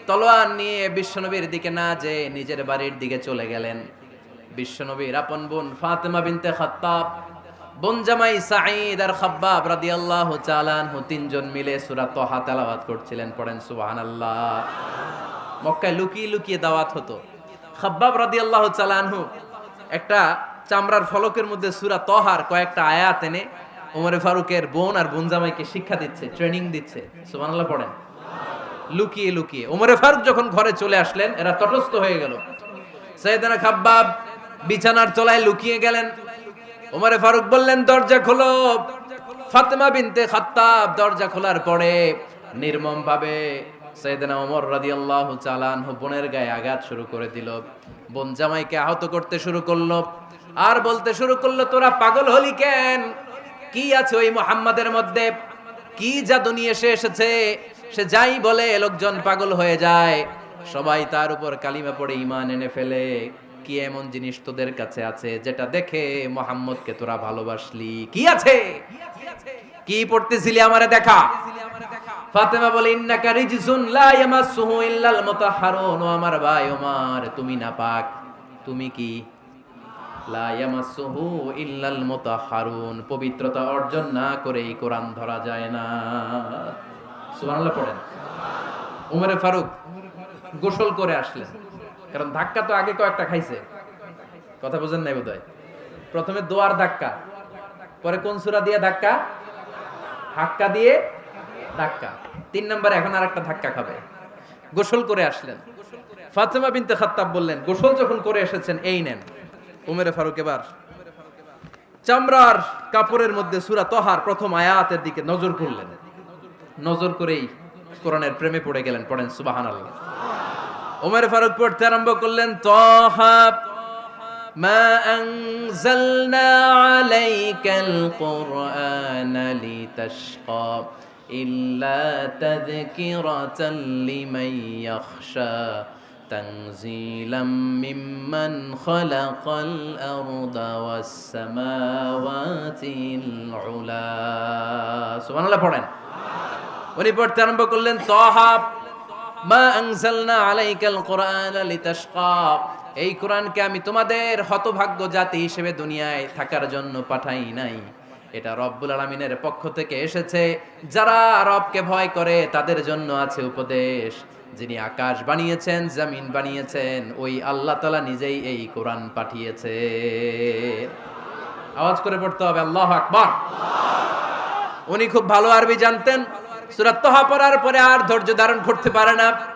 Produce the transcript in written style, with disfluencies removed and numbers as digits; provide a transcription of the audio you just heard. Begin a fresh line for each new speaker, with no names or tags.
তলোয়ার নিয়ে বিশ্বনবীর দিকে না যেয়ে নিজের বাড়ির দিকে চলে গেলেন। বিশ্বনবীর আপন বোন ফাতেমা বিনতে খাত্তাব, বোন জামাই সাঈদ আর খাব্বাব রাদিয়াল্লাহু তাআলা আনহু তিনজন মিলে সূরা তাহা তেলাওয়াত করছিলেন। পড়েন সুবহানাল্লাহ। মক্কায় লুকিয়ে লুকিয়ে দাওয়াত হতো। খাব্বাব রাদিয়াল্লাহু তাআলা আনহু একটা চামড়ার ফলকের মধ্যে সূরা তাহার কয়েকটা আয়াত এনে ওমরে ফারুকের বোন আর বোন জামাইকে শিক্ষা দিচ্ছে, ট্রেনিং দিচ্ছে। সুবহানাল্লাহ পড়েন। লুকিয়ে লুকিয়ে ওমরে ফারুক যখন ঘরে চলে আসলেন, এরা তটস্থ হয়ে গেল। সাইয়েদনা খাব্বাব বিছানার তলায় লুকিয়ে গেলেন। ওমরে ফারুক বললেন, দরজা খোলো। ফাতেমা বিনতে খাত্তাব দরজা খোলার পরে নির্মম ভাবে সাইয়েদনা ওমর রাদিয়াল্লাহু তাআলা আনহু বোনের গায়ে আঘাত শুরু করে দিল। বোন জামাইকে আহত করতে শুরু করলো আর বলতে শুরু করলো, তোরা পাগল হলি কেন? কি আছে ওই মুহাম্মাদের মধ্যে? কি জাদু নিয়ে এসেছে? সে যাই বলে লোকজন পাগল হয়ে যায়, সবাই তার উপর কালিমা পড়ে ঈমান এনে ফেলে। কি এমন জিনিস তোদের কাছে আছে যেটা দেখে মুহাম্মদকে তোরা ভালোবাসলি? কি আছে? কি পড়তেছিলি আমারে দেখা। ফাতেমা বলে, ইন্নাকা রিজসুন লা ইয়ামাসসুহু ইল্লাল মুতাহহারুন। ও আমার ভাই ওমর, তুমি নাপাক। তুমি কি? লা ইয়ামাসসুহু ইল্লাল মুতাহহারুন, পবিত্রতা অর্জন না করে এই কোরআন ধরা যায় না। সুবহানাল্লাহ পড়েন। ওমরে ফারুক গোসল করে আসলেন, কারণ ধাক্কা তো আগে কয়েকটা খাইছে। কথা বুঝেন নাই বোধহয়। প্রথমে দোয়ার ধাক্কা, পরে কোন সূরা দিয়ে ধাক্কা? হাক্কা দিয়ে ধাক্কা। 3 নম্বরে এখন আরেকটা ধাক্কা খাবে। গোসল করে আসলেন। ফাতেমা বিনতে খাত্তাব বললেন, গোসল যখন করে এসেছেন, এই নেন। ওমরে ফারুক এবার চামড়ার কাপড়ের মধ্যে সূরা তাহার প্রথম আয়াতের দিকে নজর করলেন। নজর করেই কোরআনের প্রেমে পড়ে গেলেন। পড়েন সুবহানাল্লাহ। ওমরে ফারুক পড়তে আরম্ভ করলেন, তাহা মা আনজালনা আলাইকাল কুরআনা লিতাশকা ইল্লা তাযকিরাতাল লিমান ইয়াখশা তানজিলাম মিম্মান খালাকাল আরদা ওয়াস সামাওয়াতিল উলা। সুবহানাল্লাহ পড়েন। উনি পড়তে আরম্ভ করলেন, তাহা মা আনজালনা আলাইকাল কুরআনা লিতাশকা, এই কোরআনকে আমি তোমাদের হতভাগ্য জাতি হিসেবে দুনিয়ায় থাকার জন্য পাঠাই নাই। এটা রব্বুল আলামিনের পক্ষ থেকে এসেছে। যারা রবকে ভয় করে তাদের জন্য আছে উপদেশ। যিনি আকাশ বানিয়েছেন, জমিন বানিয়েছেন, ওই আল্লাহ তাআলা নিজেই এই কোরআন পাঠিয়েছে। আওয়াজ করে পড়তে হবে, আল্লাহু আকবার। উনি খুব ভালো আরবি জানতেন। সূরা তাহা পড়ার পরে আর ধৈর্য ধারণ করতে পারে না।